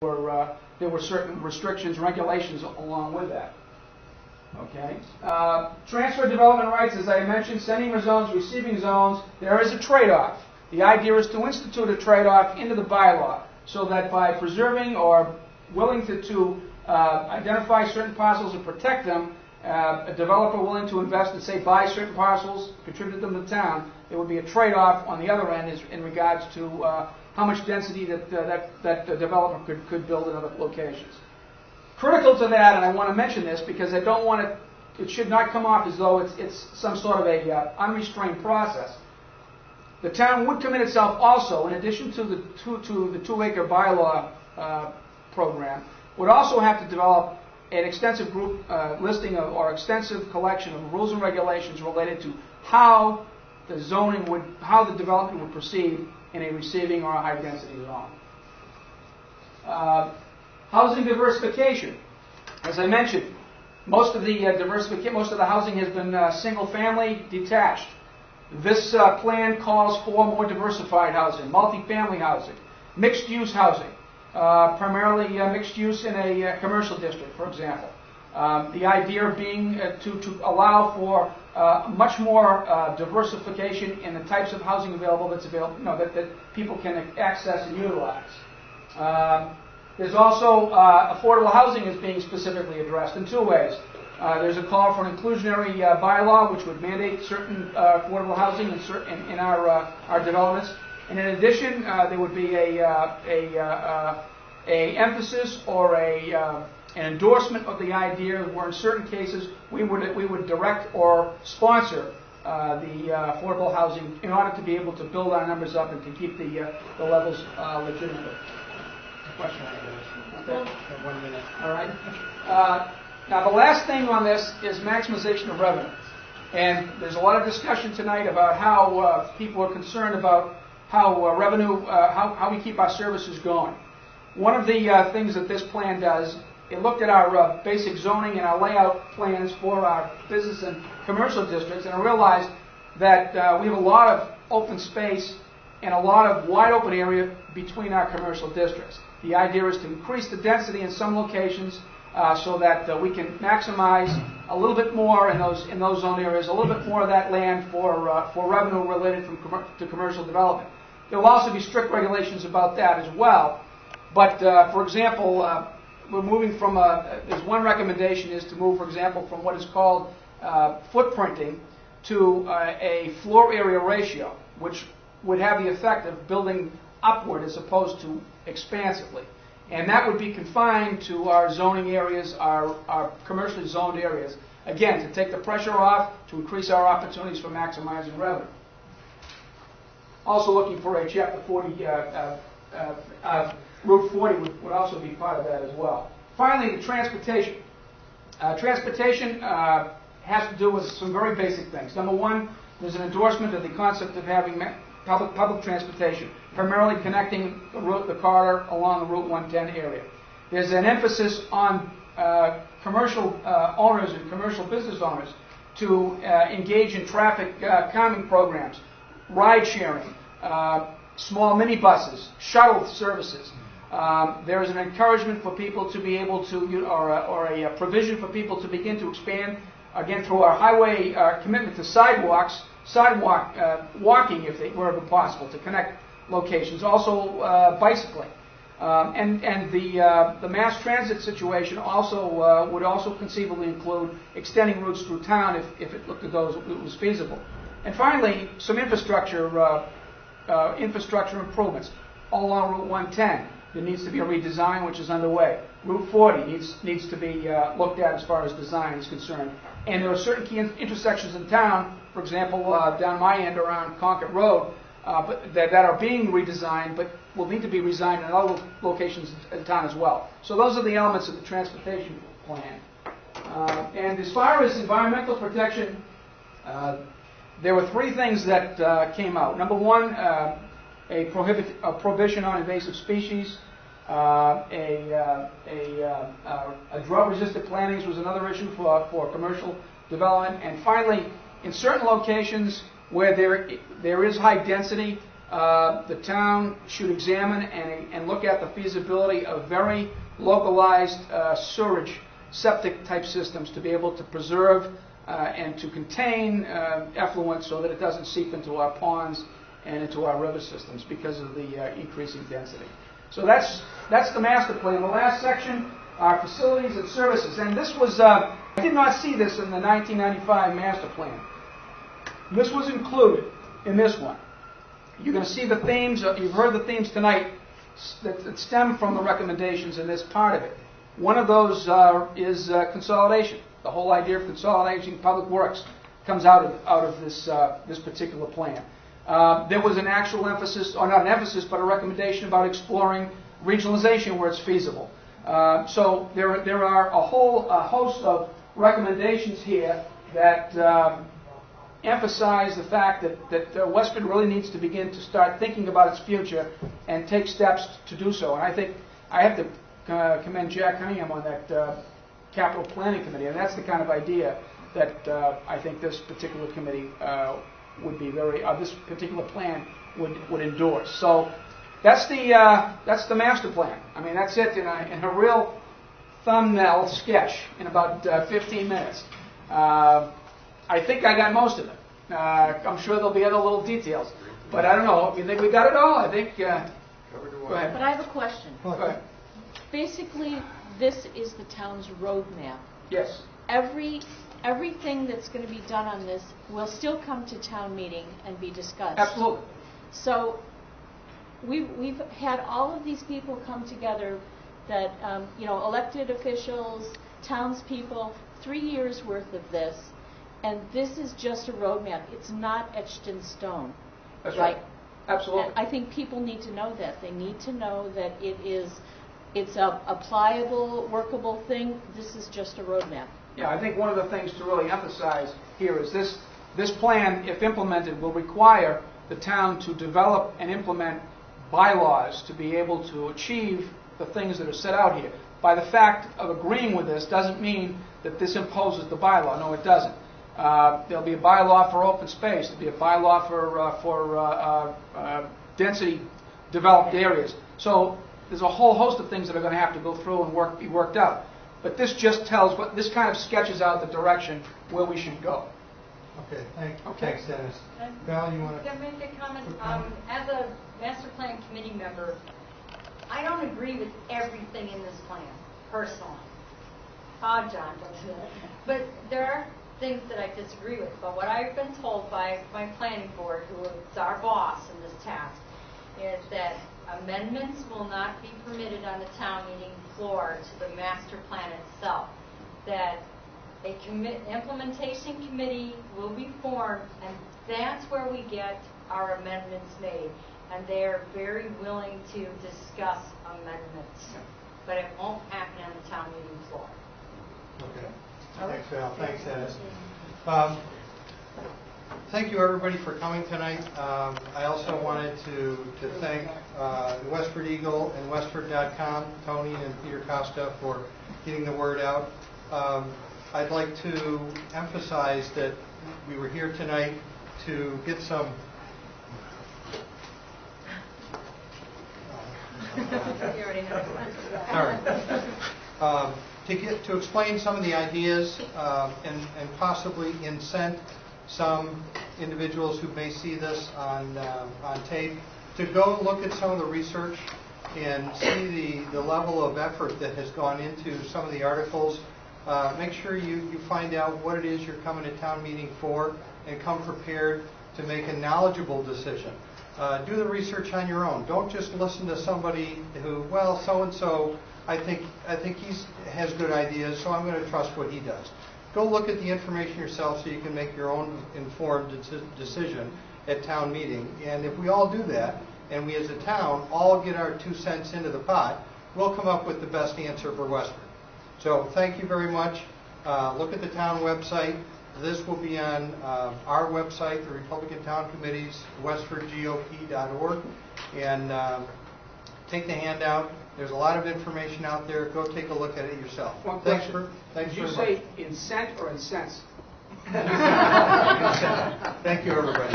there were certain restrictions, regulations along with that. Okay. Transfer of development rights, as I mentioned, sending zones, receiving zones, there is a trade-off. The idea is to institute a trade-off into the bylaw so that by preserving or willing to identify certain parcels and protect them, a developer willing to invest and say buy certain parcels, contribute them to the town, there would be a trade-off on the other end in regards to how much density that the developer could build in other locations. Critical to that, and I want to mention this because I don't want it should not come off as though it's some sort of a unrestrained process. The town would commit itself also, in addition to the 2-acre bylaw program, would also have to develop an extensive group listing of, or extensive collection of rules and regulations related to how the development would proceed in a receiving or a high density zone. Housing diversification. As I mentioned, most of the housing has been single family detached. This plan calls for more diversified housing, multifamily housing, mixed use housing, primarily mixed use in a commercial district, for example. The idea being to allow for much more diversification in the types of housing available that people can access and utilize. There's also affordable housing is being specifically addressed in two ways. There's a call for an inclusionary bylaw which would mandate certain affordable housing in our developments. And in addition, there would be a emphasis or an endorsement of the idea where in certain cases we would direct or sponsor the affordable housing in order to be able to build our numbers up and to keep the levels legitimate. Question? Okay. 1 minute. All right. Now the last thing on this is maximization of revenue. And there's a lot of discussion tonight about how people are concerned about how how we keep our services going. One of the things that this plan does, it looked at our basic zoning and our layout plans for our business and commercial districts, and I realized that we have a lot of open space and a lot of wide open area between our commercial districts. The idea is to increase the density in some locations so that we can maximize a little bit more in those zone areas, a little bit more of that land for revenue related to commercial development. There will also be strict regulations about that as well. But for example, we're moving from there's one recommendation is to move, for example, from what is called footprinting to a floor area ratio, which would have the effect of building upward as opposed to expansively. And that would be confined to our zoning areas, our commercially zoned areas. Again, to take the pressure off, to increase our opportunities for maximizing revenue. Also looking for a Chapter 40, Route 40 would also be part of that as well. Finally, the transportation. Transportation has to do with some very basic things. Number one, there's an endorsement of the concept of having public transportation, primarily connecting the corridor along the Route 110 area. There's an emphasis on commercial owners and commercial business owners to engage in traffic calming programs, ride sharing, small minibuses, shuttle services. There is an encouragement for people to be able to, or a provision for people to begin to expand, again, through our highway commitment to sidewalk walking if they were possible to connect locations. Also bicycling. And the mass transit situation also would also conceivably include extending routes through town if it looked as though it was feasible. And finally, some infrastructure improvements all along Route 110. There needs to be a redesign, which is underway. Route 40 needs to be looked at as far as design is concerned. And there are certain key intersections in town, for example, down my end around Concord Road, that are being redesigned, but will need to be redesigned in other locations in town as well. So those are the elements of the transportation plan. And as far as environmental protection, there were three things that came out. Number one, a prohibition on invasive species. Drought-resistant plantings was another issue for commercial development. And finally, in certain locations where there is high density, the town should examine and look at the feasibility of very localized sewerage septic type systems to be able to preserve and to contain effluent so that it doesn't seep into our ponds and into our river systems because of the increasing density. So that's the master plan. The last section are facilities and services. And this was, I did not see this in the 1995 master plan. This was included in this one. You're going to see the themes, you've heard the themes tonight that stem from the recommendations in this part of it. One of those is consolidation. The whole idea of consolidating public works comes out of this particular plan. There was an actual emphasis, or not an emphasis, but a recommendation about exploring regionalization where it's feasible. So there are a whole host of recommendations here that emphasize the fact that Westford really needs to begin to start thinking about its future and take steps to do so. And I think I have to commend Jack Cunningham on that capital planning committee, and that's the kind of idea that I think this particular committee would be this particular plan would endorse. So that's the master plan. I mean, that's it in a real thumbnail sketch in about 15 minutes. I think I got most of it. I'm sure there'll be other little details, but I don't know. You think we got it all? I think. Go ahead. But I have a question. Go ahead. Basically, this is the town's roadmap. Yes. Everything that's going to be done on this will still come to town meeting and be discussed. Absolutely. So we've had all of these people come together that, elected officials, townspeople, 3 years worth of this, and this is just a roadmap. It's not etched in stone. That's right. Absolutely. And I think people need to know that. They need to know that it's a pliable, workable thing. This is just a roadmap. Yeah, I think one of the things to really emphasize here is this plan, if implemented, will require the town to develop and implement bylaws to be able to achieve the things that are set out here. By the fact of agreeing with this doesn't mean that this imposes the bylaw. No, it doesn't. There'll be a bylaw for open space. There'll be a bylaw for density developed areas. So there's a whole host of things that are going to have to go through and be worked out. But this just this kind of sketches out the direction where we should go. Okay, thanks, Dennis. Val, you want to? Can I make a comment? As a master plan committee member, I don't agree with everything in this plan, personally. John does that. But there are things that I disagree with. But what I've been told by my planning board, who is our boss in this task, is that amendments will not be permitted on the town meeting floor to the master plan itself. That a implementation committee will be formed, and that's where we get our amendments made. And they are very willing to discuss amendments. But it won't happen on the town meeting floor. Okay. Thanks, Val. Thanks, Dennis. Thank you, everybody, for coming tonight. I also wanted to thank the Westford Eagle and Westford.com, Tony and Peter Costa, for getting the word out. I'd like to emphasize that we were here tonight to get some to explain some of the ideas and possibly incent some individuals who may see this on tape to go look at some of the research and see the level of effort that has gone into some of the articles. Make sure you find out what it is you're coming to town meeting for and come prepared to make a knowledgeable decision. Do the research on your own. Don't just listen to somebody who, well, so-and-so, I think he has good ideas, so I'm going to trust what he does. Go look at the information yourself so you can make your own informed decision at town meeting. And if we all do that, and we as a town all get our 2 cents into the pot, we'll come up with the best answer for Westford. So thank you very much. Look at the town website. This will be on our website, the Republican Town Committee's, westfordgop.org. And take the handout. There's a lot of information out there. Go take a look at it yourself. One question. Thanks Did you say incent or incense? Thank you, everybody.